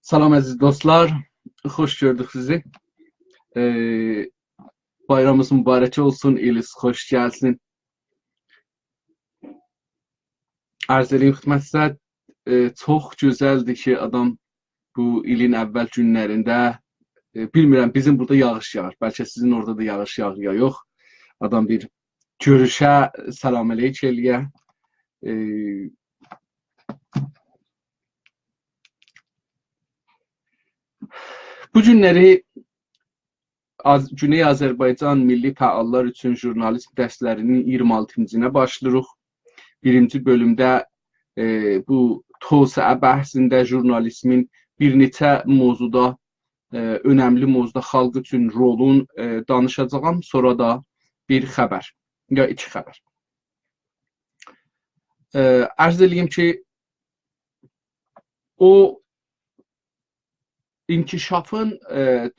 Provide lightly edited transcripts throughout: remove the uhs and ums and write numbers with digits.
Salam əziz dostlar, xoş gördük sizi. Bayramımız mübarək olsun, iliniz xoş gəlsin. Arz edeyim xidmətinizə, çox gözəldir ki, adam bu ilin əvvəl günlərində, bilmirəm bizim burada yağış yağır, bəlkə sizin orada da yağış yağır ya yox. Adam bir görüşə, salam əleyk eləyə. Bu günləri Güney Azərbaycan Milli Fəallar üçün jurnalist dərslərinin 26-cına başlayırıq. Birinci bölümdə bu tövsiə bəhsində jurnalizmin bir neçə mövzuda, önəmli mövzuda xalq üçün rolun danışacağam. Sonra da bir xəbər, ya iki xəbər. Ərz edeyim ki, o İnkişafın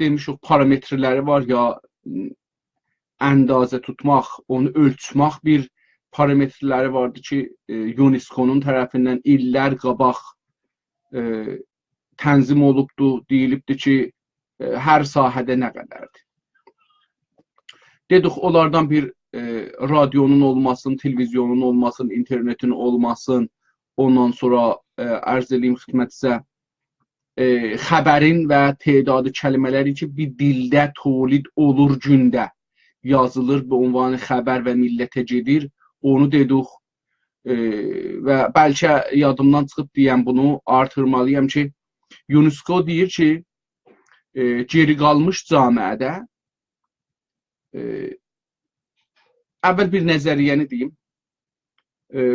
demişik parametrləri var ya, əndazə tutmaq, onu ölçmək bir parametrləri vardı ki, UNESCO-nun tərəfindən illər qabaq tənzim olubdu, deyilibdi ki, hər sahədə nə qədərdir. Dedik, onlardan bir radionun olmasın, televizyonun olmasın, internetin olmasın, ondan sonra ərz edeyim xidmətinizə, xəbərin və tedadı kəlmələri ki, bir dildə tolid olur gündə yazılır, bu ünvanı xəbər və millətə gedir, onu dedik və bəlkə yadımdan çıxıb deyəm bunu, artırmalıyam ki, UNESCO deyir ki, geri qalmış camiədə, əvvəl bir nəzəriyyəni deyim,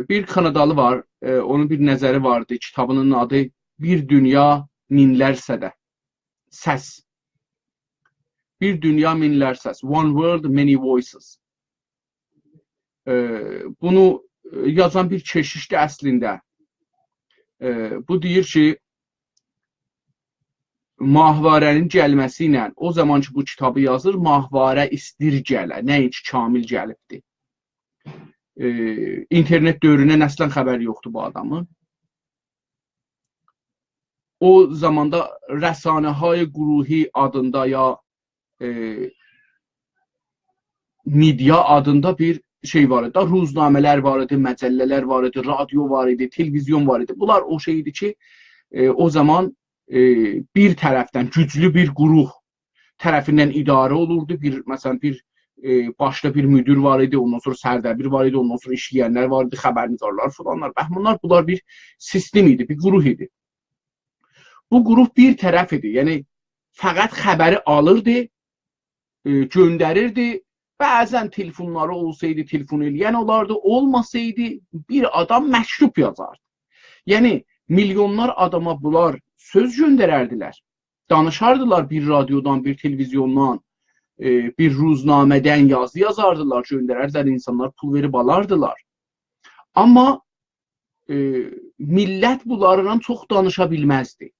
bir Kanadalı var, onun bir nəzəri vardı, kitabının adı Bir Dünya Minlər Sədə, səs. Bir dünya minlər səs. One world, many voices. Bunu yazan bir keşişdir əslində. Bu deyir ki, mahvarənin gəlməsi ilə, o zaman ki bu kitabı yazır, mahvarə istir gələ, nəinki kamil gəlibdir. İnternet dövrünə əslən xəbər yoxdur bu adamın. O zamanda rəsanəhay quruhi adında ya media adında bir şey var idi. Ruznamələr var idi, məcəllələr var idi, radio var idi, televizyon var idi. Bunlar o şeydi ki, o zaman bir tərəfdən güclü bir quruh tərəfindən idarə olurdu. Məsələn, başda bir müdür var idi, ondan sonra sərdəbir var idi, ondan sonra işləyənlər var idi, xəbərnizarlar falanlar. Bunlar bir sistem idi, bir quruh idi. Bu qrup bir tərəf idi, yəni fəqət xəbəri alırdı, göndərirdi, bəzən telefonları olsaydı, telefon eləyən olardı, olmasaydı bir adam məktub yazardı. Yəni, milyonlar adama bunlar söz göndərərdilər, danışardılar bir radiodan, bir televizyondan, bir ruznamədən yazı yazardılar, göndərərdilər, insanlar pul verib alardılar. Amma millət bunlarla çox danışa bilməzdi.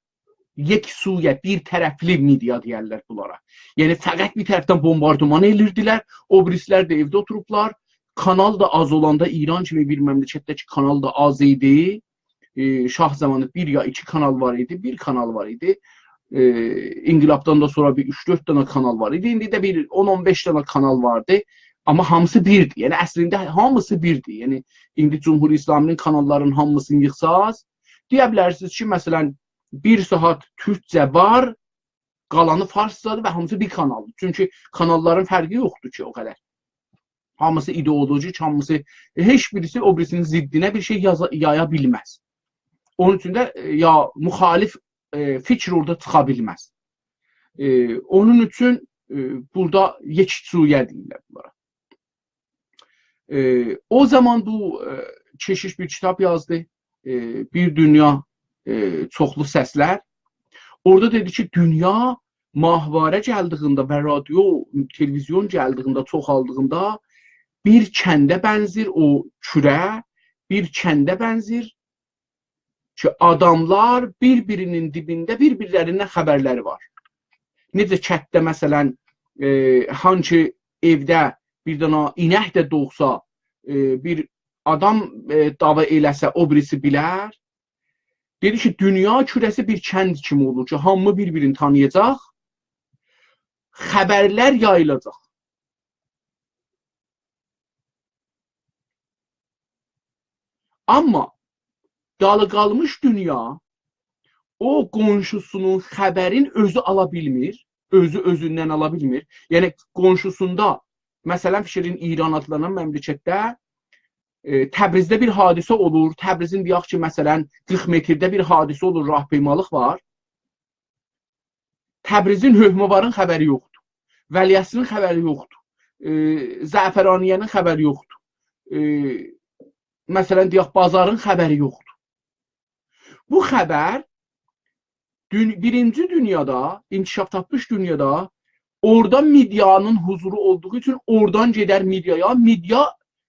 Yeksuyə, bir tərəfli media deyərlər bunlara. Yəni, fəqət bir tərəfdən bombardıman edirdilər, o birislər də evdə oturublar, kanal da az olanda, İran kimi bir məmləkətdəki kanal da az idi, şah zamanı bir ya iki kanal var idi, bir kanal var idi, İnqilabdan da sonra bir 3-4 dənə kanal var idi, indi də bir 10-15 dənə kanal vardı, amma hamısı birdir, yəni əslində hamısı birdir, yəni indi Cumhur İslaminin kanallarının hamısını yıxsaz, deyə bilərsiniz ki, məsələn, bir saat Türkcə var, qalanı farscadır və hamısı bir kanaldır. Çünki kanalların fərqi yoxdur ki, o qədər. Hamısı ideolojik, hamısı, heç birisi o birisinin ziddinə bir şey yaya bilməz. Onun üçün də ya müxalif fikir orada çıxa bilməz. Onun üçün burada yeksuyə deyirlər bunlara. O zaman bu keşiş bir kitab yazdı, Bir Dünya çoxlu səslər. Orada dedi ki, dünya mahvarə gəldiyində və radio, televizyon gəldiyində, çoxaldığında bir kəndə bənzir, o kürə bir kəndə bənzir ki, adamlar bir-birinin dibində bir-birlərindən xəbərləri var. Necə kətdə, məsələn, hangi evdə bir dana inək də doğsa, bir adam dava eləsə, o birisi bilər. Dedi ki, dünya kürəsi bir kənd kimi olur ki, hamı bir-birini tanıyacaq, xəbərlər yayılacaq. Amma dalı qalmış dünya o qonşusunun xəbərin özü ala bilmir, özü özündən ala bilmir. Yəni qonşusunda, məsələn fikrin İran adlanan məmləkətdə Təbrizdə bir hadisə olur. Təbrizin deyək ki, məsələn 40 metrdə bir hadisə olur, rahpeymalıq var. Təbrizin hökmdarın xəbəri yoxdur. Vəliəhdin xəbəri yoxdur. Zəfəraniyənin xəbəri yoxdur. Məsələn deyək bazarın xəbəri yoxdur. Bu xəbər birinci dünyada, inkişaf tapmış dünyada orada medianın huzuru olduğu üçün oradan gedər mediaya, media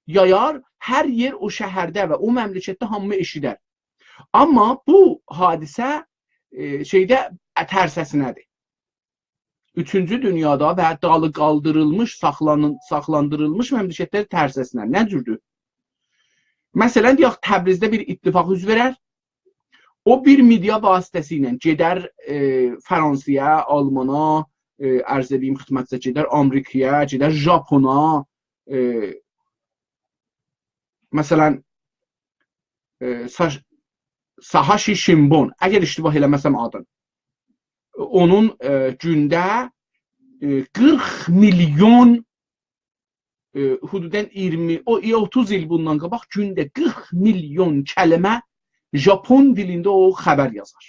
yayar, hər yer o şəhərdə və o məmləkətdə hamı eşidər. Amma bu hadisə şeydə tərsəsinədir. Üçüncü dünyada və dalı qaldırılmış, saxlandırılmış məmləkətlər tərsəsinə. Nə cürdür? Məsələn, deyək, Təbrizdə bir ittifaq üz verər. O bir media vasitəsilə gedər Fransaya, Almana, ərz edeyim xidmətçə, gedər Amerikaya, gedər Japona, məsələn, Sahashi Shimbun, əgər iştibah eləməsəm adın, onun gündə 40 milyon, hududən 20-30 il bundan qabaq gündə 40 milyon kəlmə Japon dilində o xəbər yazar.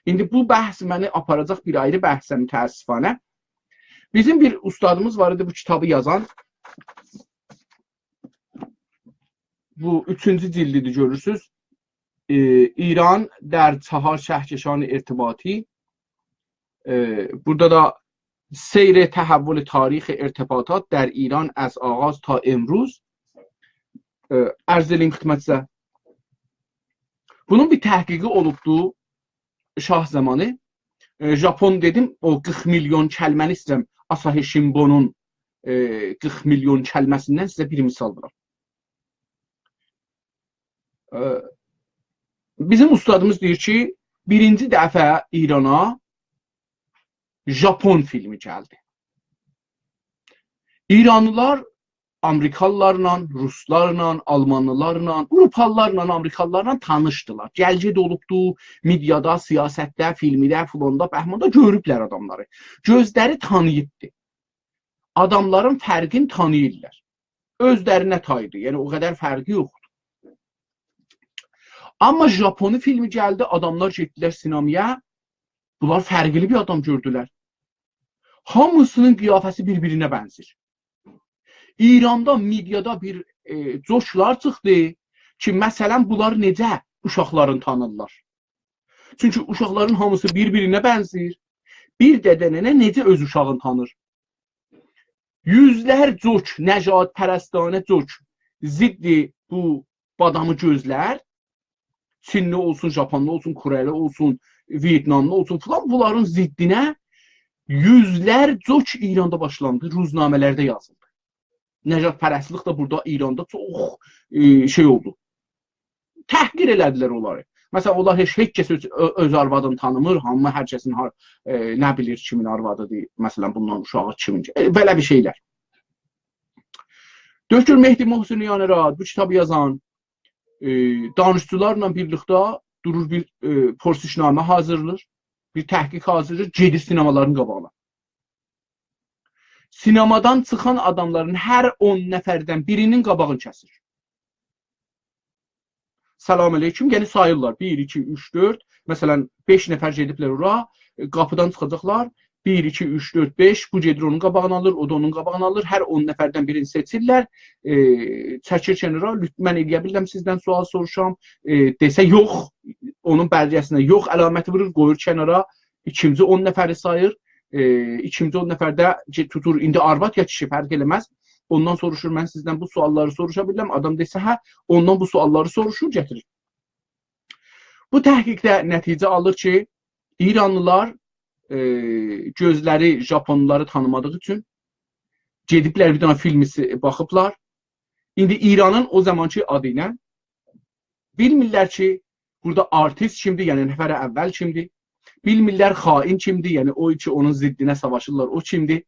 İndi bu bəhs məni aparacaq bir ayrı bəhsə mütəəssifanə. Bizim bir ustadımız var idi bu kitabı yazan. Bu 3-cü cildidir, görürsünüz. İran در 4 şəhkəşan irtibati. Burada da seyr تحول تاریخ ارتباطات در ایران از آغاز تا امروز. Ərz edeyim xidmətçə. Bunun bir təhqiqi olubdu şah zamanı. Japon dedim, o 40 milyon kəlməni istəyirəm. Asahi Shimbun'un 40 milyon kəlməsindən sizə bir misal verirəm. Bizim ustadımız deyir ki, birinci dəfə İrana Japon filmi gəldi. İranlılar Amerikalılarla, Ruslarla, Almanlılarla, Avropalılarla, Amerikalılarla tanışdılar. Gəlcid olubdu, mediada, siyasətdə, filmidə, filmdə, bəhmanda görüblər adamları. Gözləri tanıyıbdı. Adamların fərqini tanıyırlar. Özlərinə taydı, yəni o qədər fərqi yoxdur. Amma Japonu filmi gəldi, adamlar getdilər sinemaya, bunlar fərqli bir adam gördülər. Hamısının qiyafəsi bir-birinə bənzir. İranda, mediada bir coşlar çıxdı ki, məsələn, bunlar necə uşaqların tanırlar? Çünki uşaqların hamısı bir-birinə bənzir. Bir dədənənə necə öz uşağını tanır? Yüzlər coç, nəcad pərəstanə coç, ziddi bu badamı gözlər, Çinli olsun, Japonlu olsun, Koreli olsun, Vietnamlı olsun filan, bunların ziddinə yüzlər coç İranda başlandı, ruznamələrdə yazıldı. Nəcad pərəstlik də burada İranda çox şey oldu. Təhqir elədilər onları. Məsələn, onlar heç kəs öz arvadını tanımır, hamı hər kəsin nə bilir kimin arvadıdır, məsələn, bundan uşağı kimin, belə bir şeylər. Dökür Mehdi Muhsin Yanərad, bu kitabı yazan danışçılarla birlikdə durur, bir porsişnamə hazırlır, bir təhqiq hazırlır, gedir sinemaların qabağına. Sinemadan çıxan adamların hər 10 nəfərdən birinin qabağını kəsir. Salam aleyküm, yəni sayırlar. 1, 2, 3, 4. Məsələn, 5 nəfər gediblər ora, qapıdan çıxacaqlar. 1, 2, 3, 4, 5. Bu gedir onun qabağını alır, o da onun qabağını alır. Hər 10 nəfərdən birini seçirlər. Çəkir kənara, mən eləyə bilirəm sizdən sual soruşam. Desə yox, onun bərdiyyəsinə yox əlaməti vurur, qoyur kənara. İkinci 10 nəfəri sayır. İkinci 10 nəfərdə tutur, indi arvad ya kişi fərq eləməz. Ondan soruşur, mən sizdən bu sualları soruşa bilirəm. Adam desə, hə, ondan bu sualları soruşur, gətirir. Bu təhqiqdə nəticə alır ki, İranlılar gözləri Japonluları tanımadığı üçün gediblər bir dənə filmi baxıblar. İndi İranın o zamanki adı ilə bilmirlər ki, burada artist kimdir, yəni nəfərə əvvəl kimdir. Bilmirlər xain kimdir, yəni o ki onun ziddinə savaşırlar, o kimdir.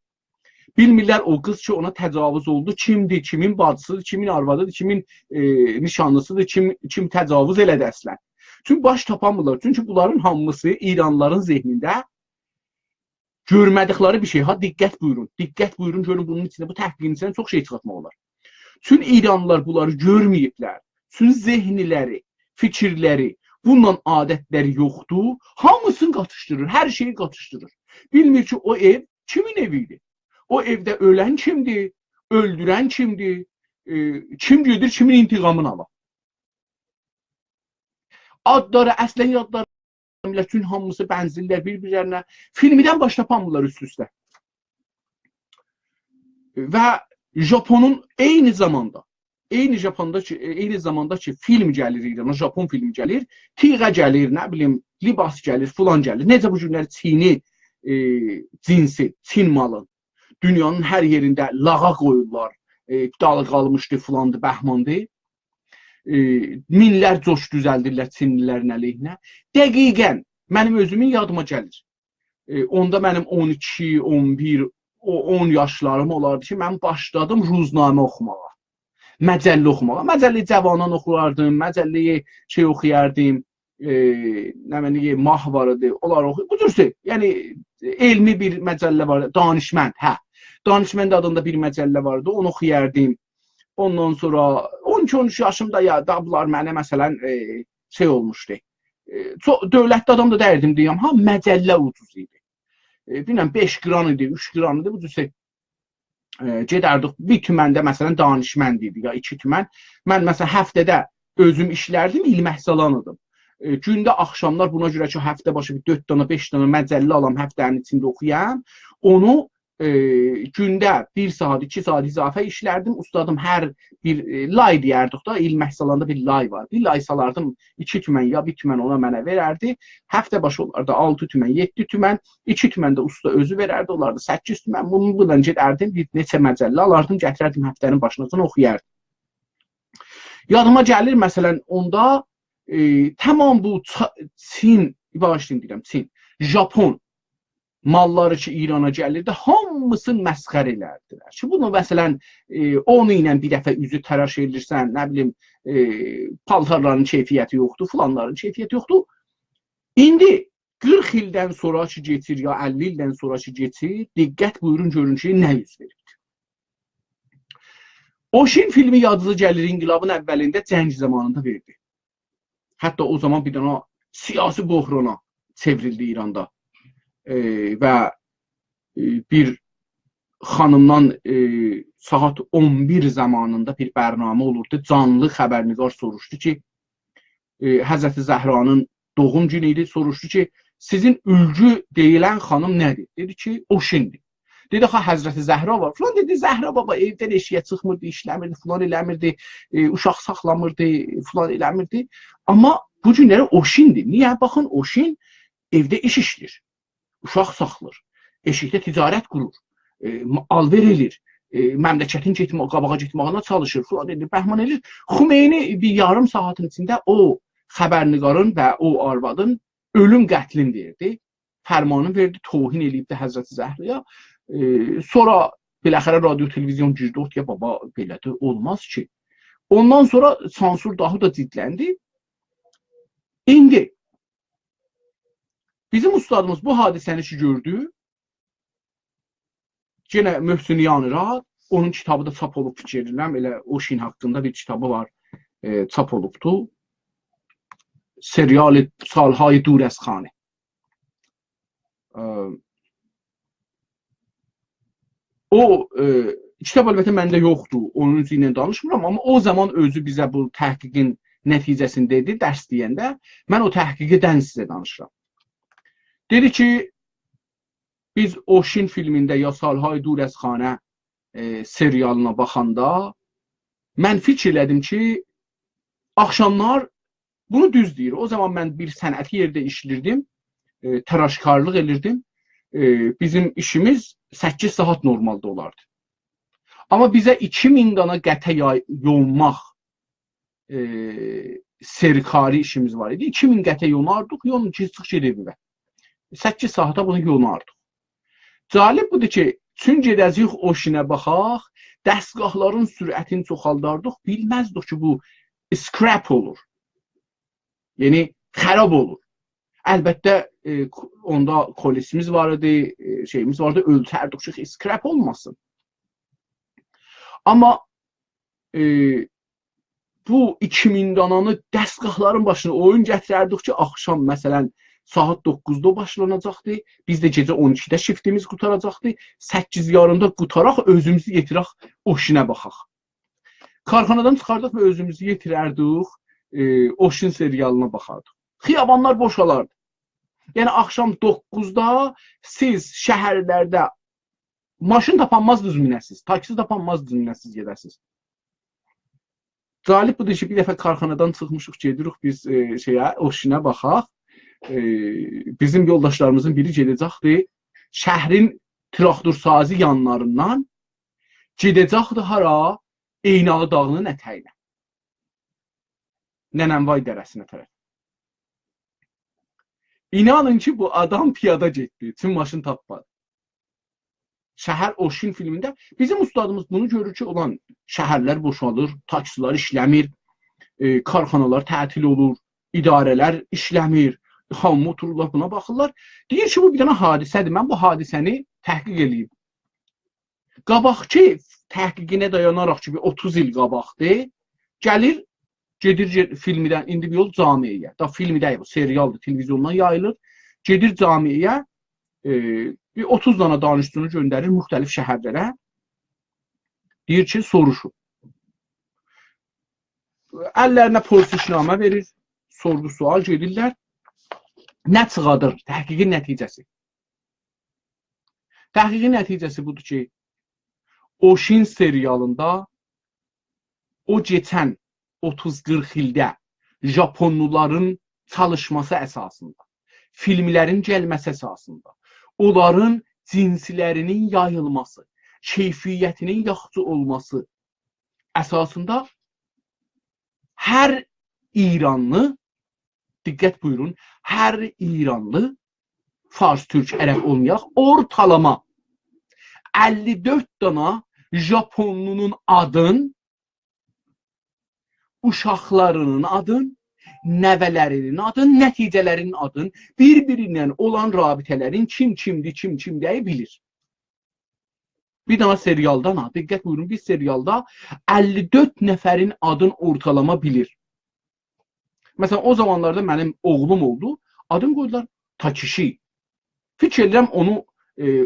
Bilmirlər o qız ki ona təcavüz oldu kimdir, kimin bacısıdır, kimin arvadıdır, kimin nişanlısıdır, kim təcavüz elədi əslən. Çünki baş tapamırlar. Çünki bunların hamısı İranlıların zehnində görmədikləri bir şey. Ha, diqqət buyurun. Diqqət buyurun, görün bunun içində, bu təhqiqin içində çox şey çıxartmaq olar. Çünki İranlılar bunları görməyiblər. Çünki zehniləri, fikirləri, bununla adətləri yoxdur. Hamısını qatışdırır, hər şeyi qatışdırır. Bilmir ki, o ev kimin evidir? O evdə ölən kimdir? Öldürən kimdir? Kim gedir, kimin intiqamını alır? Adları, əslən yadları, çünki hamısı bənzirlər bir-birlərinə. Filmdən başlapanmırlar üst-üstə. Və Japonun eyni zamanda ki film gəlir İrana, Japon filmi gəlir, tiğə gəlir, nə bilim, libas gəlir, filan gəlir. Necə bu günlər Çini cinsi, Çin malı dünyanın hər yerində lağa qoyurlar, dalı qalmışdı, filandı, bəhmandı. Minlər coş düzəldirlər Çinlilərin əleyhinə. Dəqiqən mənim özümün yadıma gəlir. Onda mənim 12, 11, 10 yaşlarım olardı ki, mən başladım ruznamə oxumağa. Məcəllə oxumağa. Məcəlləyi Cavandan oxuyardım, məcəlləyi şey oxuyardım, Mah var idi, onlar oxuyur. Bu cürsə, yəni elmi bir məcəllə var, Danışmənd, hə. Danışmənd adında bir məcəllə vardı, onu oxuyardım. Ondan sonra 12-13 yaşımda ya da bunlar mənə məsələn şey olmuşdu. Dövlətli adam da dərdim deyəm, ha məcəllə ucuz idi. Bilməm 5 qran idi, 3 qran idi. Bu cürsə gedərdik bir tüməndə məsələn Danışmənd idi ya 2 tümən. Mən məsələn həftədə özüm işlərdim, ilməhsalanıdım. Gündə axşamlar buna görə ki, həftə başı 4 dənə, 5 dənə məcəllə alam, həftənin içində oxuyam. Onu gündə 1 saat, 2 saat izafə işlərdim. Ustadım hər bir lay deyərdik da, ilməhsalanda bir lay var. Bir lay salardım 2 tümən ya 1 tümən ona mənə verərdi. Həftə başı olardı 6 tümən, 7 tümən, 2 tümən də usta özü verərdi, olardı 8 tümən. Bundan gedərdim, bir neçə məcəllə alardım, gətirərdim həftənin başına oxuyardım. Yadıma gəlir məsələn onda tamam bu Çin, bağışlayın deyirəm, Çin, Japon malları ki İrana gəlirdi, hamısını məsxər elərdilər. Ki bunu məsələn onu ilə bir dəfə üzü təraş edirsən, nə bilim paltarların keyfiyyəti yoxdur, filanların keyfiyyəti yoxdur. İndi 40 ildən sonra ki geçir ya 50 ildən sonra ki geçir, diqqət buyurun görün ki nə yüz verir. Oşin filmi yadınıza gəlir, İnqilabın əvvəlində cəng zamanında verdi. Hətta o zaman bir dənə siyasi bohrana çevrildi İranda. Və bir xanımdan saat 11 zamanında bir bərnamə olurdu. Canlı xəbərnigar soruşdu ki, Həzrəti Zəhranın doğum günü idi. Soruşdu ki, sizin ülgü deyilən xanım nədir? Dedi ki, Oşindir. Dedi, ha, Həzrəti Zəhra var. Falan dedi, Zəhra baba evdən eşiyə çıxmırdı, işləmirdi, falan eləmirdi, uşaq saxlamırdı, falan eləmirdi. Amma bu günləri Oşindir. Niyə? Baxın, Oşin evdə iş işlir. Uşaq saxlır, eşikdə ticarət qurur, alver edir, məmləkətin qabağa getməyinə çalışır, falan edir, bəhman edir. Xümeyni bir yarım saatın içində o xəbərnigarın və o arvadın ölüm qətlin verdi. Fərmanı verdi, tohin eləyibdi Həzrəti Zəhraya. Sonra biləxərə radio, televizyon girdi, ortaya baba belədir, olmaz ki. Ondan sonra sansur daha da cidləndi. İndi bizim ustadımız bu hadisəni ki gördü. Yenə Möhsün Rad, onun kitabı da çap olub fikirləm. Elə Oşin haqqında bir kitabı var, çap olubdu. Serial Salhay Durəzxanə. O kitab əlbəttə məndə yoxdur, onun üzrə danışmıram, amma o zaman özü bizə bu təhqiqin nəticəsini dedi, dərs deyəndə mən o təhqiqidən sizə danışıram. Dedi ki, biz Oşin filmində ya Salhay Durəzxanə serialına baxanda mən fikirlədim ki, axşamlar bunu düz deyir. O zaman mən bir sənəti yerdə işlirdim, təraşkarlıq edirdim. Bizim işimiz 8 saat normalda olardı. Amma bizə 2000 dana qətə yonmaq serikari işimiz var idi. 2000 qətə yonardıq, yonun ki, çıx gedib evə. 8 saata bunu yonardıq. Cəlib budur ki, çün gedəcəyik o işinə baxaq, dəstgahların sürətini çoxaldardıq, bilməzdik ki, bu scrap olur. Yəni, xərab olur. Əlbəttə, onda kolisimiz var idi, şeyimiz vardı, ölçərdik ki, scrap olmasın. Amma bu 2000 dananı dəstgahların başına oyun gətirərdik ki, axşam məsələn saat 9-da başlanacaqdı. Biz də gecə 12-də shiftimiz qutaracaqdı. 8 yarımda qutaraq özümüzü yetirək o işinə baxaq. Karxanadan çıxardıq və özümüzü yetirərdik, Ocean serialına baxardıq. Xiyabanlar boşalardı. Yəni axşam 9-da siz şəhərlərdə maşın tapanmaz düz minəsiz, taksi tapanmaz düz minəsiz gedəsiz. Cəlib budur ki, bir dəfə karxanadan çıxmışıq, gedirik biz Ocean'a baxaq. Bizim yoldaşlarımızın biri gedəcəkdi, şəhrin traktorsazi yanlarından gedəcəkdi hara? Eynalı dağının ətəyinə. Nənənvay dərəsinə tərəf. İnanın ki, bu adam piyada getdi, tüm maşın tapmadı. Şəhər Ocean filmində bizim ustadımız bunu görür ki, olan şəhərlər boşalır, taksilər işləmir, karxanalar tətil olur, idarələr işləmir, hamı otururlar buna baxırlar. Deyir ki, bu bir dənə hadisədir, mən bu hadisəni təhqiq edeyim. Qabaqki təhqiqinə dayanaraq ki, 30 il qabaqdır, gəlir, gedir filmidən, indi bir yol camiyə, da filmidə bu serialdır, televizyondan yayılır, gedir camiyə, bir 30 dana danışçını göndərir müxtəlif şəhərlərə, deyir ki, soruşun. Əllərinə polisişnamə verir, sorgu-sual gedirlər, nə çıxadır? Təhqiqin nəticəsi. Təhqiqin nəticəsi budur ki, Ocean serialında o geçən 30-40 ildə Japonluların çalışması əsasında, filmlərin gəlməsi əsasında, onların cinsilərinin yayılması, keyfiyyətinin yaxşı olması əsasında hər İranlı, diqqət buyurun, hər İranlı, Fars, Türk, Ərəb olmayaq, ortalama 54 dana Japonlunun adın, uşaqlarının adın, nəvələrinin adın, nəticələrinin adın, bir-birindən olan rabitələrin kim kimdir bilir. Bir dana serialdan, diqqət buyurun, bir serialda 54 nəfərin adın ortalama bilir. Məsələn, o zamanlarda mənim oğlum oldu, adını qoydular Takishi. Fikir edirəm onu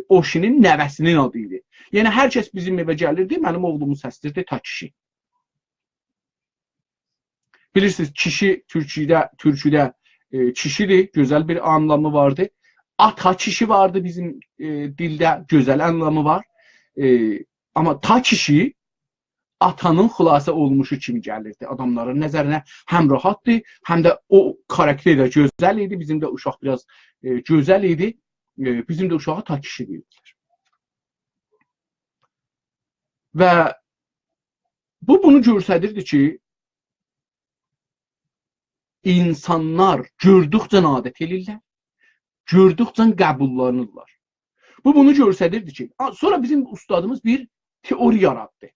Ocean'in nəvəsinin adı idi. Yəni, hər kəs bizim evə gəlirdi, mənim oğlumu səslirdi Takishi. Bilirsiniz, kişi türküdə kişidir, gözəl bir anlamı vardı. Ata kişi vardı bizim dildə, gözəl anlamı var. Amma ta kişi atanın xülasə olmuşu kimi gəlirdi. Adamların nəzərinə həm rahatdır, həm də o karakter də gözəl idi. Bizim də uşaq biraz gözəl idi. Bizim də uşağa ta kişi deyirdilər. Və bunu göstərirdi ki, insanlar gördükcə adət edirlər, gördükcə qəbullanırlar. Bunu göstərirdi ki, sonra bizim ustadımız bir teori yarattı.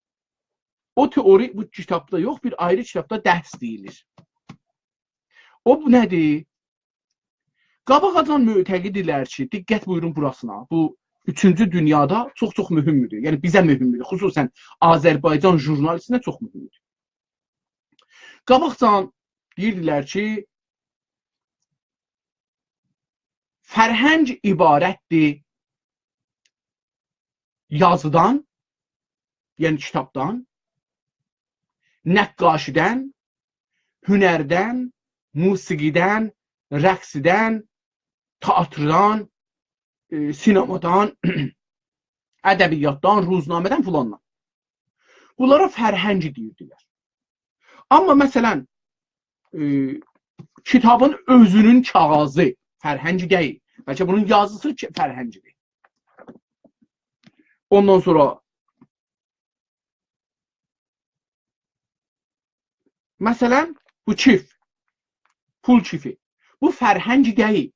O teori bu kitabda yox, bir ayrı kitabda dərs deyilir. O nədir? Qabaqadan mütəqqidirlər ki, diqqət buyurun burasına, bu 3-cü dünyada çox mühümdür. Yəni bizə mühümdür, xüsusən Azərbaycan jurnalistinə çox mühümdür. Qabaqdan deyirdilər ki, fərhəng ibarətdir yazıdan, yəni kitabdan, nəqqaşidən, hünərdən, musiqidən, rəqsidən, teatrdan, sinemadan, ədəbiyyatdan, ruznamədən filandan. Bunlara fərhəng deyirdilər. Amma məsələn, kitabın özünün kağızı fərhəng deyil. Bəlkə bunun yazısı fərhəngdir. Ondan sonra Məsələn, bu çif, pul çifi. Bu fərhəng deyil.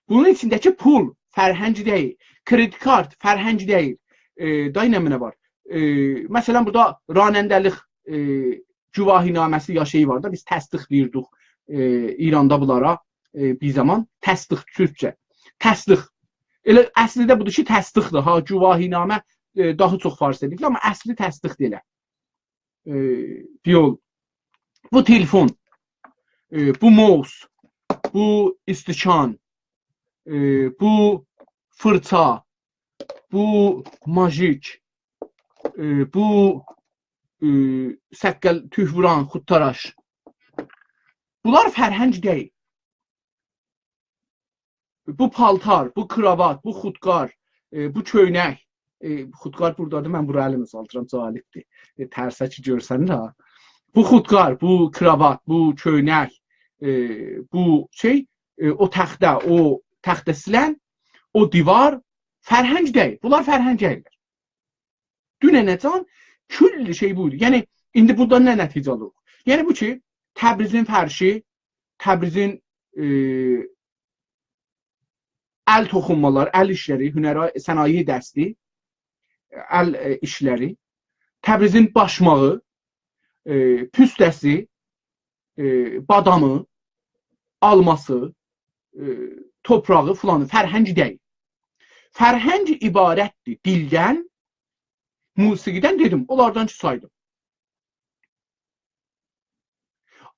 Bunun içindəki pul fərhəng deyil. Kredi kart fərhəng deyil. Day nə mənə var? Məsələn, burada ranəndəlik güvahinaməsi ya şey var da, biz təsdiq verdik İranda bunlara bir zaman. Təsdiq türkçə. Təsdiq. Elə əsli də budur ki, təsdiqdir. Ha, güvahinamə daha çox fars edilir, amma əsli təsdiq deyil. Yol. Bu telefon, bu mouse, bu istikan, bu fırça, bu majik, bu səqqəl tüh vuran xudtaraş. Bunlar fərhəng deyil. Bu paltar, bu kravat, bu xudqar, bu köynək. Xudqar buradadır, mən bura əlimə saldıram, cəlibdir. Tərsə ki, görsən də. Bu xudqar, bu kravat, bu köynək, bu şey, o təxtə silən, o divar fərhəng deyil. Bunlar fərhəng deyildir. Dünənəcan külli şey buydu. Yəni, indi burada nə nəticə alır? Yəni, bu ki, Təbrizin fərşi, Təbrizin əl toxunmaları, əl işləri, sənaye dəsti, əl işləri, Təbrizin başmağı, püstəsi, badamı, alması, toprağı filanı, fərhəng deyil. Fərhəng ibarətdir dildən, musiqidən dedim, onlardan ki saydım.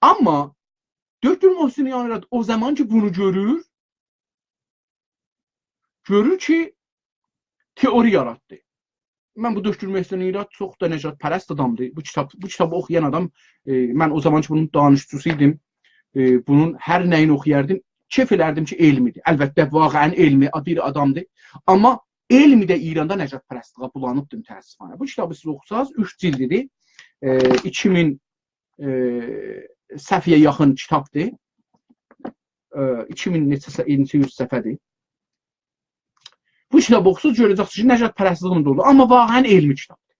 Amma Döktür Muhsin İranlı o zaman ki bunu görür ki teori yarattı. Mən bu Döktür Muhsin İranlı çox da nəcatpərəst adamdır. Bu kitabı oxuyan adam, mən o zaman ki bunun danışçısı idim. Bunun hər nəyini oxuyardım. Kef elərdim ki elmidir. Əlbəttə vaqəən elmi bir adamdır. Amma elmi də İranda nəcatpərəstliyə bulanıbdır təəssüfənə. Bu kitabı siz oxusaz 3 cildidir. 2000 səhvəyə yaxın kitabdır. 2000 neçə səhvədir. Bu kitabı oxusuz görəcəksiniz ki, nəcatpərəstliyin dolu. Amma vaqəən elmi kitabdır.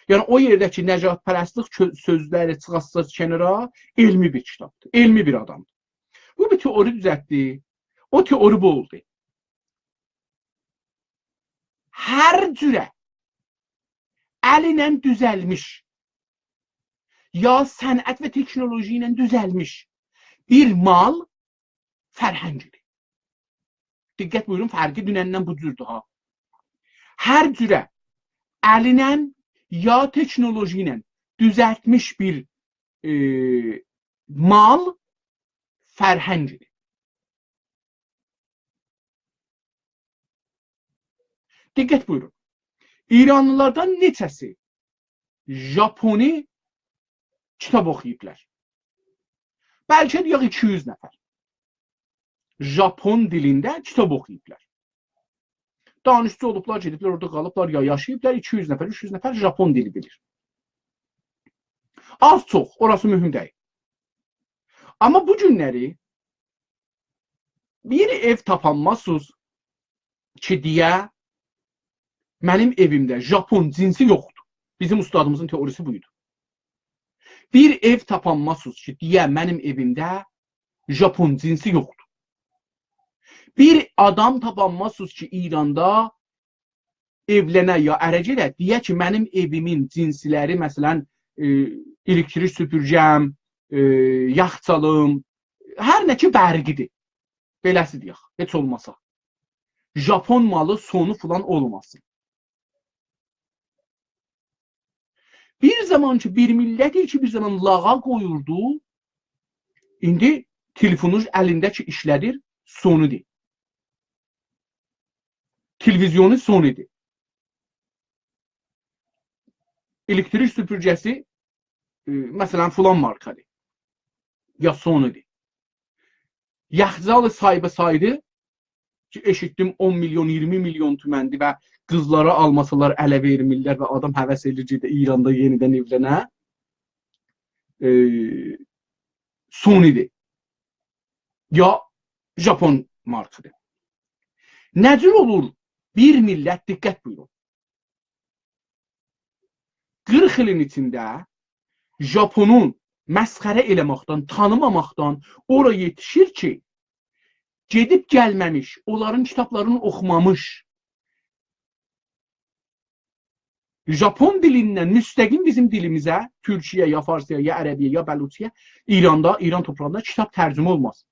Yəni o yerdəki nəcatpərəstlik sözləri çıxasınız kənara elmi bir kitabdır. Elmi bir adamdır. Bu bir teori düzəltdi. O teori bu oldu. Hər cürə əlinlə düzəlmiş ya sənət və teknoloji ilə düzəlmiş bir mal fərhəngidir. Diqqət buyurun, fərqi dünəndən bu cürdür ha. Hər cürə əlinlə ya teknoloji ilə düzəltmiş bir mal fərhəngidir. Diqqət buyurun. İranlılardan neçəsi Japoni kitab oxuyublar? Bəlkə deyək 200 nəfər. Japon dilində kitab oxuyublar. Danışçı olublar, gediblər, orada qalıblar, ya yaşayıblar, 200 nəfər, 300 nəfər Japon dili bilir. Az çox, orası mühüm deyil. Amma bu günləri bir ev tapanmazsınız ki, deyə mənim evimdə Japon cinsi yoxdur. Bizim ustadımızın teorisi buydu. Bir ev tapanmazsınız ki, deyə mənim evimdə Japon cinsi yoxdur. Bir adam tapanmazsınız ki, İranda evlənə ya ərəcə də deyə ki, mənim evimin cinsləri, məsələn, elektrik süpürgəm, yaxçalım, hər nə ki bərqidir. Beləsi deyək, heç olmasa. Japon malı sonu filan olmasın. Bir zaman ki, bir millət ki, bir zaman lağa qoyurdu, indi telefonunuz əlindəki işlədir, sonudur. Televizyonu sonudur. Elektrik süpürgəsi, məsələn, filan markadır. Ya sonudur. Yaxzalı saydı ki, eşitdim 10 milyon, 20 milyon tüməndir və qızlara almasalar ələ vermirlər və adam həvəs edir ki, İranda yenidən evlənə. Sony'dir. Ya Japon markadır. Nəcür olur bir millət, diqqət buyurun. 40 ilin içində Japonun məsxərə eləməkdən, tanımamaqdan ora yetişir ki, gedib gəlməmiş, onların kitablarını oxumamış, Japon dilindən müstəqim bizim dilimizə, Türkiyə, ya Farsiyə, ya Ərəbiyə, ya Bəluçiyə, İran toprağında kitab tərcümə olmaz.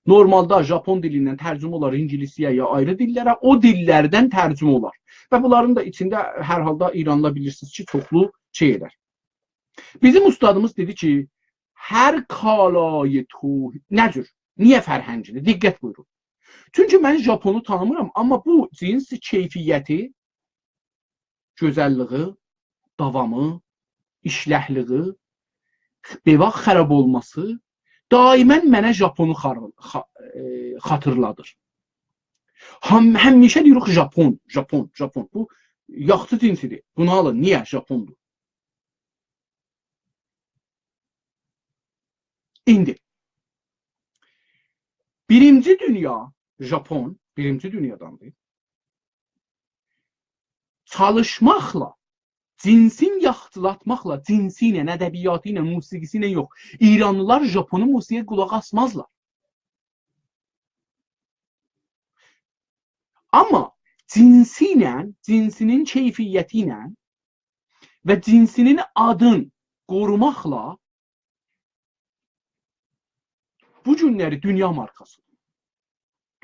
Normalda Japon dilindən tərcümə olar İngilisiyə, ya ayrı dillərə, o dillərdən tərcümə olar. Və bunların da içində hər halda İranla bilirsiniz ki, çoxlu şey edər. Bizim ustadımız dedi ki, hər kalayı tövhid, nə cür? Niyə fərhəngidir? Diqqət buyurun. Çünki mən Japonu tanımıram, amma bu cins keyfiyyəti, gözəlliyi, davamı, işləhliyi, bevaq xərab olması daimən mənə Japonu xatırladır. Həmişə deyirik Japon, Japon, Japon. Bu yaxşı cinsidir. Bunu alın. Niyə Japondur? İndi birinci dünya, Japon, birinci dünyadandır. Çalışmaqla, cinsin yaxtılatmaqla, cinsi ilə, ədəbiyyatı ilə, musiqisi ilə yox. İranlılar Japonu musiqiyə qulaq asmazlar. Amma cinsi ilə, cinsinin keyfiyyəti ilə və cinsinin adını qorumaqla bu günləri dünya markasıdır.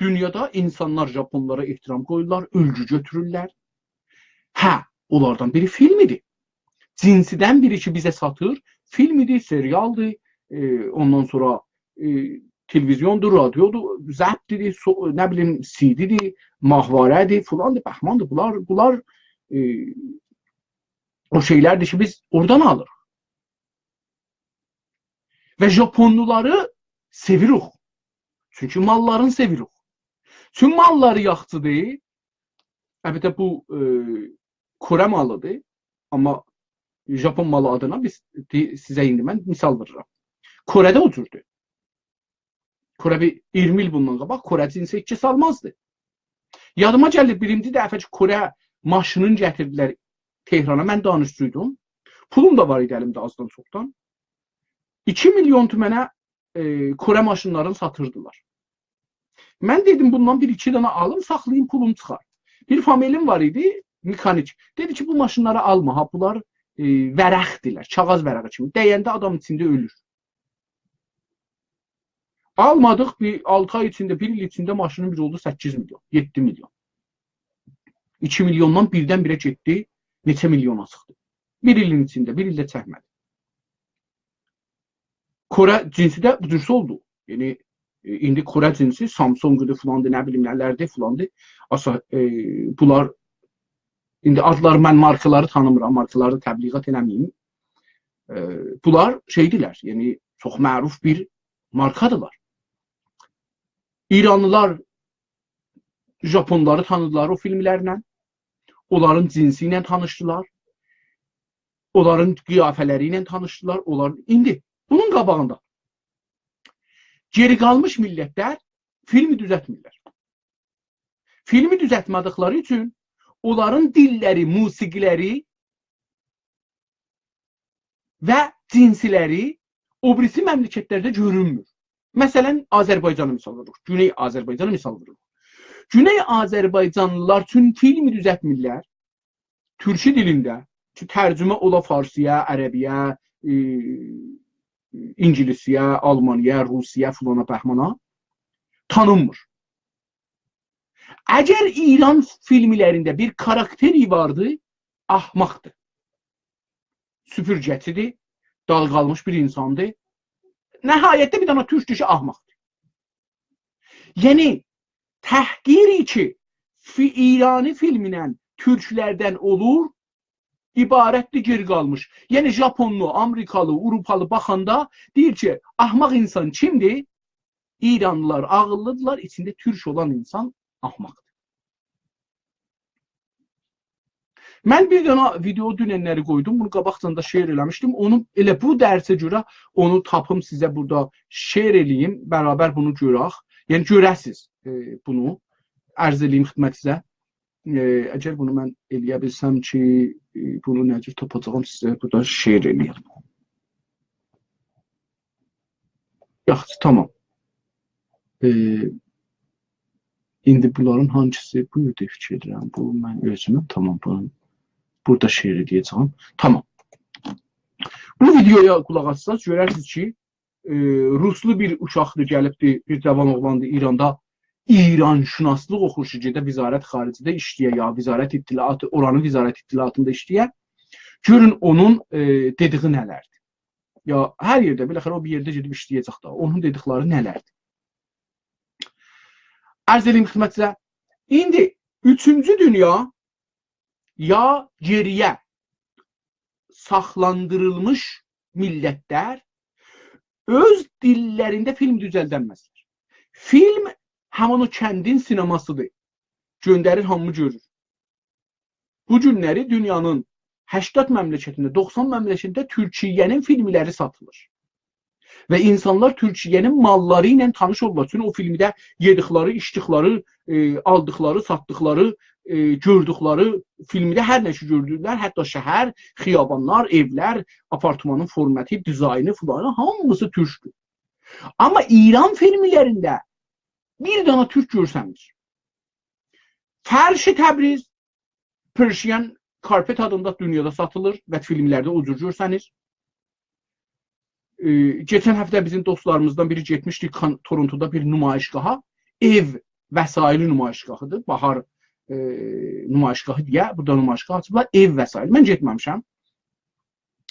Dünyada insanlar Japonlara ehtiram qoyurlar, ölgü götürürlər. Hə, onlardan biri filmidir. Cinsidən biri ki bizə satır, filmidir, serialdır, ondan sonra televizyondur, radiodur, zəbdidir, nə bilim, CD-dir, mahvarədir, filandır, bəhmandır. Bunlar o şeylərdir ki biz oradan alırıq. Və Japonluları sevirik. Çünki mallarını sevirik. Çünki malları yaxçıdır. Əlbəttə bu Kore malıdır. Amma Japon malı adına sizə indi mən misal verirəm. Kore'də o cürdür. Kore bir 20 il bundan qabaq Kore cinsi iki salmazdı. Yadıma gəlir birinci dəfə ki Kore maşının gətirdilər Tehrana. Mən danışçıydum. Pulum da var idi əlimdə azdan çoxdan. 2 milyon tümənə Kore maşınlarını satırdılar. Mən dedim bundan 1-2 dənə alım, saxlayayım, pulum çıxar. Bir familim var idi, mekanik. Dedi ki bu maşınları alma, ha bunlar vərəqdirlər, kağız vərəqi kimi. Dəyəndə adam içində ölür. Almadıq, bir 6 ay içində, 1 il içində maşının bir oldu 8 milyon, 7 milyon. 2 milyondan birdən-birə getdi, neçə milyona çıxdı. 1 ilin içində, 1 ildə çəkmədi. Kore cinsi də bu cürsə oldu. Yəni, indi Kore cinsi Samsung'dur, filandır, nə bilim nələrdir, filandır. Bunlar, indi adlar, mən markaları tanımıram, markaları təbliğat eləməyim. Bunlar şeydirlər, yəni çox məruf bir markadılar. İranlılar Japonları tanıdılar o filmlərlə, onların cinsi ilə tanışdılar, onların qiyafələri ilə tanışdılar, indi bunun qabağında geri qalmış millətlər filmi düzəltmirlər. Filmi düzəltmədıqları üçün onların dilləri, musiqiləri və cinsiləri o birisi məmləkətlərdə görünmür. Məsələn, Azərbaycanı misal veririk. Güney Azərbaycanı misal veririk. Güney Azərbaycanlılar üçün filmi düzəltmirlər. Türkçe dilində ki, tərcümə ola Farsiyə, Ərəbiyə, İngilisiyə, Almaniya, Rusiya, fulana, bəhmana tanınmır. Əgər İran filmlərində bir karakteri vardı, ahmaqdır. Süpürgəçidir, dalğalmış bir insandır. Nəhayətdə bir dana türk dişi ahmaqdır. Yəni, təhqiri ki, İrani filminən türklərdən olur, ibarətli geri qalmış. Yəni, Japonlu, Amerikalı, Avropalı baxanda deyir ki, ahmaq insan kimdir? İranlılar ağıllıdırlar, içində türk olan insan ahmaqdır. Mən bir dənə video dünənləri qoydum, bunu qabaqdan da şeir eləmişdim. Onu elə bu dərsə görə onu tapım sizə burada şeir eləyim, bərabər bunu görək. Yəni görəsiz bunu, ərz eləyim xidmətinizə. Əgər bunu mən eləyə bilsəm ki, bunu necə tapacağım sizə burada şeir eləyəm. Yaxşı, tamam. İndi bunların hangisi? Buyur deyə fikir edirəm. Bu mən özümü tamam bunu burada şeir edəcəm. Tamam. Bu videoya qulaq assaz görərsiniz ki, Ruslu bir uşaqdır gəlibdi, bir cavan oğlandır İranda İranşünaslıq oxur şirkətdə Vizarət Xaricidə işləyir ya Vizarət İttilaatı, oranın Vizarət İttilaatında işləyir. Görün onun dediyi nələrdir. Ya hər yerdə, biləxərə o bir yerdə gedib işləyəcək da. Onun dedikləri nələrdir? Ərz edeyim xidmətinizə. İndi 3-cü dünya ya geriyə saxlandırılmış millətlər öz dillərində film düzəldənməzlər. Film həmin o kəndin sinemasıdır. Göndərir, hamı görür. Bu günləri dünyanın 80 məmləkətində, 90 məmləkətində Türkiyənin filmləri satılır. Və insanlar Türkiyənin malları ilə tanış olurlar. Çünki o filmdə yedikləri, içdikləri, aldıkları, satdıkları, gördükləri, filmdə hər nəşi gördülər. Hətta şəhər, xiyabanlar, evlər, apartmanın formatı, dizaynı filan, hamısı türkdür. Amma İran filmlərində bir dana türk görsəniz. Fərşi Təbriz, Persian Carpet adında dünyada satılır və filmlərdə o cür görsəniz. Geçən həftə bizim dostlarımızdan biri getmişdik Torontoda bir nümayişgaha. Ev vəsaili nümayişgahıdır. Bahar nümayişgahı deyə burada nümayişgah açıblar. Ev vəsaili. Mən getməmişəm.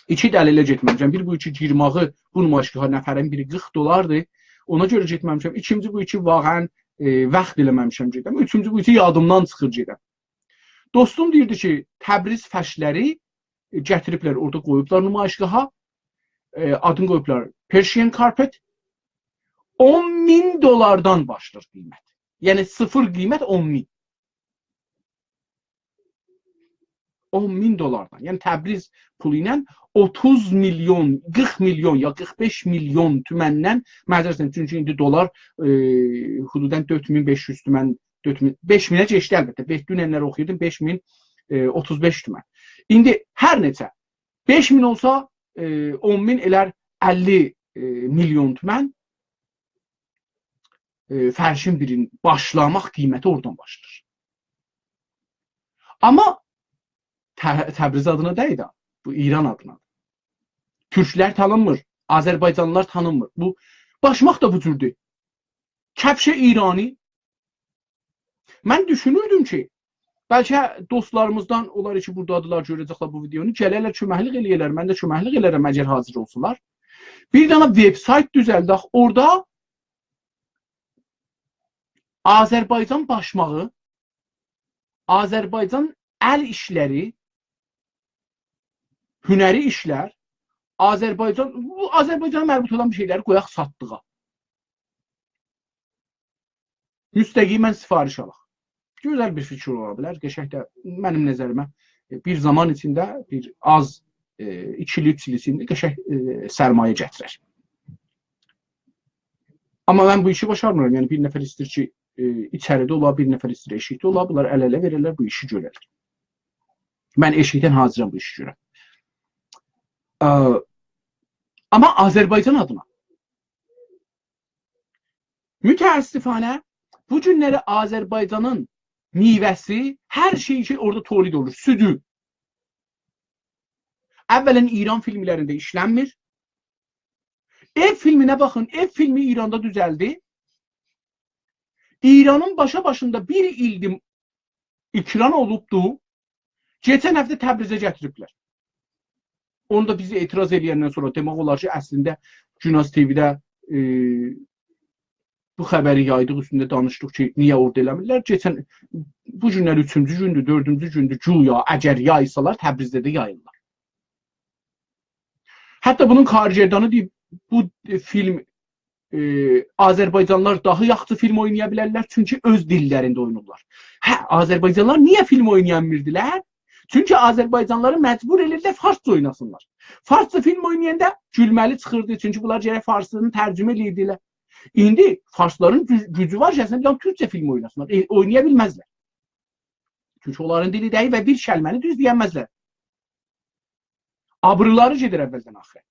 2 dəlillə getməmişəm. Bir bu iki girmağı bu nümayişgaha nəfərin biri $40. Ona görə getməmişəm. İkinci bu iki vaqən vaxt eləməmişəm gedəm. Üçüncü bu iki yadımdan çıxır gedəm. Dostum deyirdi ki, Təbriz fəşləri gətiriblər, orada qoyublar nümayişgaha. Adını qoyublar Persian Carpet. $10.000 başlar qiymət. Yəni sıfır qiymət 10.000. $10.000. Yəni Təbriz pulu ilə 30 milyon, 40 milyon ya 45 milyon tüməndən, məzərsən, çünki indi dolar hududən 4500 tümən, 5000-ə keçdi əlbəttə. 5 dünənlər oxuyordum, 5035 tümən. İndi hər neçə 5000 olsa 10.000 elər 50 milyon tümən. Fərşin birinin başlamaq qiyməti oradan başlar. Amma Təbriz adına deyil, bu İran adına. Türklər tanınmır, Azərbaycanlılar tanınmır. Bu başmaq da bu cürdür. Kəbşə İrani. Mən düşünürdüm ki, bəlkə dostlarımızdan onlar ki, buradadılar, görəcəklər bu videonu, gələrlər, köməklik eləyərlər, mən də köməklik eləyərəm, əgər hazır olsunlar. Bir dana veb-sayt düzəldək, orada Azərbaycan başmağı, Azərbaycan əl işləri, hünəri işlər, Azərbaycana mərbut olan bir şeyləri qoyaq satdığa. Müstəqimən sifariş alaq. Gözəl bir fikir ola bilər. Qəşəng də mənim nəzərimə bir zaman içində bir az ikili-üçlüsündə qəşəng sərmayə gətirər. Amma mən bu işi başarmıram. Yəni bir nəfər istəyir ki, içəridə ola, bir nəfər istəyir eşikdə ola, bunlar əl-ələ verirlər, bu işi görər. Mən eşikdən hazıram bu işi görəm. Amma Azərbaycan adına mütəəssifanə bu günləri Azərbaycanın meyvəsi, hər şey ki orada tolid olur, südü. Əvvələn İran filmlərində işlənmir. Ev filminə baxın, ev filmi İranda düzəldi. İranın başa-başında bir ildir ikran olubdu. Geçən həftə Təbrizə gətiriblər. Onu da bizi etiraz edəndən sonra demək olar ki, əslində Günaz TV-də bu xəbəri yaydıq, üstündə danışdıq ki, niyə orada eləmirlər. Geçən bu günlər 3-cü gündür, 4-cü gündür güya əgər yaysalar Təbrizdə də yayırlar. Hətta bunun xaricərdanı deyib, bu film Azərbaycanlılar daha yaxşı film oynaya bilərlər, çünki öz dillərində oynayırlar. Hə, Azərbaycanlılar niyə film oynayamırdilər? Çünki Azərbaycanlıları məcbur edirlər farsça oynasınlar. Farsça film oynayanda gülməli çıxırdı, çünki bunlar gərək farsını tərcümə edirdilər. İndi farsların gücü var ki, əslində türkçə film oynasınlar, oynaya bilməzlər. Çünki onların dili deyil və bir kəlməni düz deyəməzlər. Abrıları gedir əvvəldən axıra.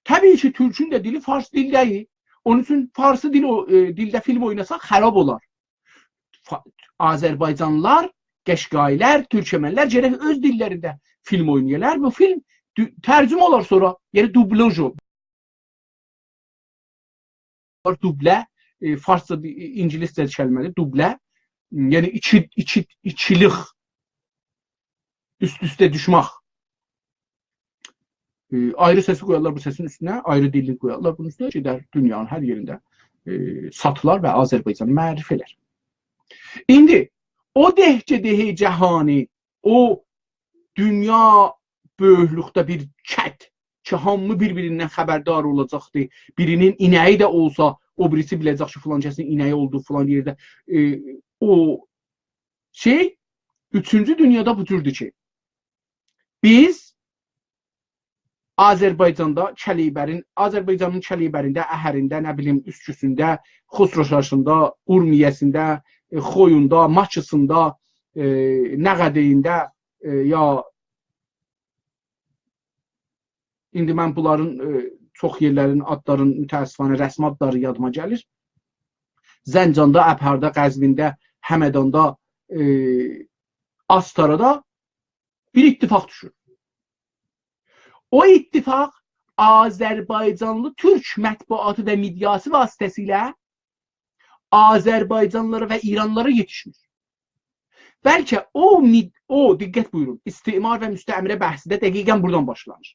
Təbii ki, türkün də dili fars dil deyil. Onun üçün farsı dildə film oynasaq xarab olar. Azərbaycanlılar, Qəşqailər, Türkmenlər gərək öz dillərində film oynayırlar. Bu film tərcümə olar sonra, yəni dublaj olur. Dublə, farsca, ingiliscə kəlmədir, dublə. Yəni ikilik, üst-üstə düşmək. Ayrı səsi qoyarlar bu səsin üstünə, ayrı dilini qoyarlar bunun üstünə, gedər dünyanın hər yerində satılar və Azərbaycanı mərif elər. İndi o dehcə cəhani, o dünya böyüklükdə bir kət ki, hamı bir-birindən xəbərdar olacaqdır. Birinin inəyi də olsa, o birisi biləcək ki, filan kəsin inəyi olduğu filan yerdə. O şey, üçüncü dünyada bu cürdür ki, biz Azərbaycanda Azərbaycanın Kəlibərində, Əhərində, nə bilim, Üsküsündə, Xosroşaşında, Urmiyəsində, Xoyunda, Maçısında, Nəğədeyində, ya indi mən bunların çox yerlərin adların mütəəssifanə rəsmi adları yadıma gəlir. Zəncanda, Əbhərdə, Qəzvində, Həmədanda, Astarada bir ittifaq düşür. O ittifaq Azərbaycanlı Türk mətbuatı və mediası vasitəsilə Azərbaycanlılara və İranlılara yetişmir. Bəlkə o diqqət buyurun, istimar və müstəmrə bəhsi də dəqiqən buradan başlanır.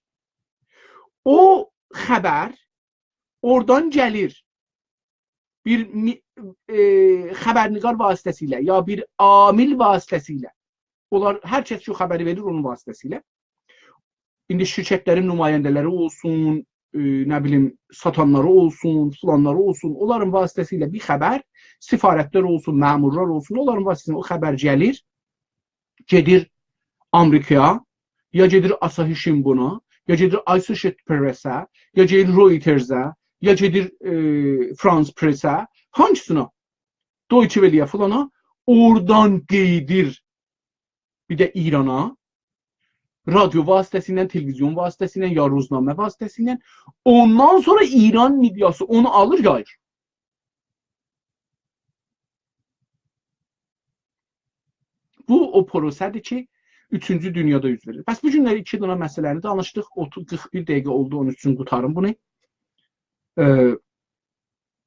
O xəbər oradan gəlir. Bir xəbərniqar vasitəsilə ya bir amil vasitəsilə. Onlar hər kəs şu xəbəri verir onun vasitəsilə. İndi şirkətlərin nümayəndələri olsun, nə bilim, satanları olsun, filanları olsun, onların vasitəsilə bir xəbər, sifarətlər olsun, məmurlar olsun, onların vasitəsilə o xəbər gəlir, gedir Amerikaya, ya gedir Asahi Shimbun'a, ya gedir Associated Press'ə, ya gedir Reuters'ə, ya gedir France Press'ə, hangisına? Deutsche Welle'yə filana, oradan qeydir bir də İrana, radyo vasitəsilə, televizyon vasitəsilə, ya ruznamə vasitəsilə, ondan sonra İran mediası onu alır, yayır. Bu o prosədir ki, 3-cü dünyada yüz verir. Bəs bu günləri 2 dana məsələni danışdıq, 41 dəqiqə oldu, onun üçün qutarım bunu.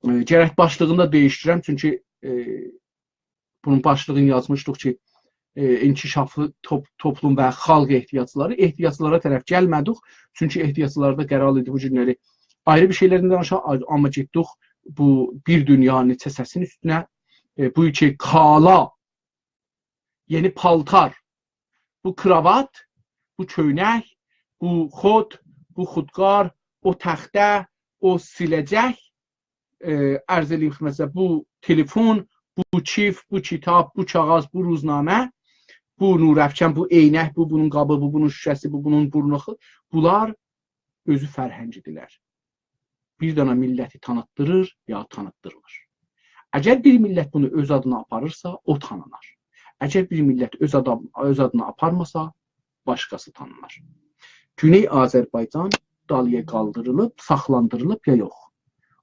Gərək başlığını da değişdirəm, çünki bunun başlığını yazmışdıq ki, inkişaflı toplum və xalq ehtiyaclara tərəf gəlmədik. Çünki ehtiyaclarda qərar edib bu günləri ayrı bir şeylərdən danışaq, amma getdik bu bir dünya neçə səsin üstünə. Bu iki kala, yeni paltar, bu kravat, bu köynək, bu xod, bu xudqar, o təxtə, o siləcək, ərz edeyim məsələn, bu telefon, bu çif, bu kitab, bu kağız, bu ruznamə, bu nurəfkən, bu eynək, bu bunun qabı, bu bunun şüşəsi, bu bunun burnuxu, bunlar özü fərhəngidirlər. Bir dana milləti tanıtdırır ya tanıtdırılır. Əgər bir millət bunu öz adına aparırsa, o tanınar. Əgər bir millət öz adına aparmasa, başqası tanınar. Güney Azərbaycan dalıya qaldırılıb, saxlandırılıb ya yox.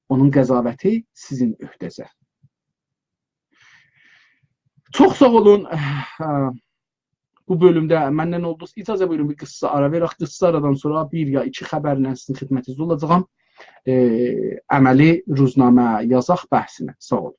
Onun qəzavəti sizin öhdəzə. Çox sağ olun. Bu bölümdə məndən oldunuz. İcazə buyurun bir qıssa ara verək. Qıssa aradan sonra bir ya iki xəbərlə sizin xidmətinizdə olacağam. Əməli ruznamə yazaq bəhsinə. Sağ olun.